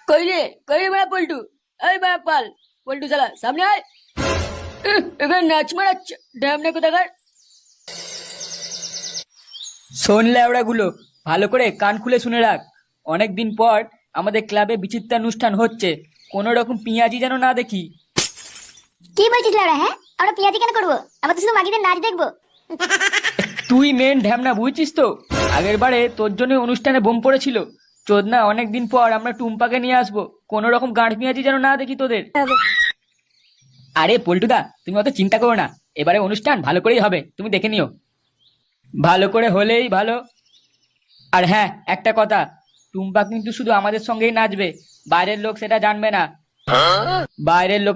কই রে বাড়া পল্টু, এই বাড়া পাল, পল্টু শালা সামনে আয়। এবার নাচ মারাচ্ছে ড্যামনা কোথাকার। শোন ল্যাওড়া গুলো, ভালো করে কান খুলে শুনে রাখ। অনেকদিন পর আমাদের ক্লাবে বিচিত্রানুষ্ঠান হচ্ছে, কোনো রকম পিঁয়াজি যেন না দেখি। কি বলছিস লাউড়া? হ্যাঁ, আমরা পিয়াজি কেন করবো? আমরা তো শুধু মাগিদের নাচ দেখবো। তুই মেন ঢ্যামনা, বুঝছিস তো? আগের বারে তোর জন্য অনুষ্ঠানে বোম পড়েছিল। চোদনা, অনেকদিন পর আমরা টুম্পাকে নিয়ে আসবো, কোনো রকম গাঁট পিঁয়াজি যেন না দেখি তোদের। আরে পল্টুদা, তুমি অত চিন্তা করো না, এবারে অনুষ্ঠান ভালো করেই হবে, তুমি দেখে নিও। ভালো করে হলেই ভালো। আর হ্যাঁ, একটা কথা, টুম্পা কিন্তু শুধু আমাদের সঙ্গেই নাচবে, বাইরের লোক সেটা জানবে না। বাইরের লোক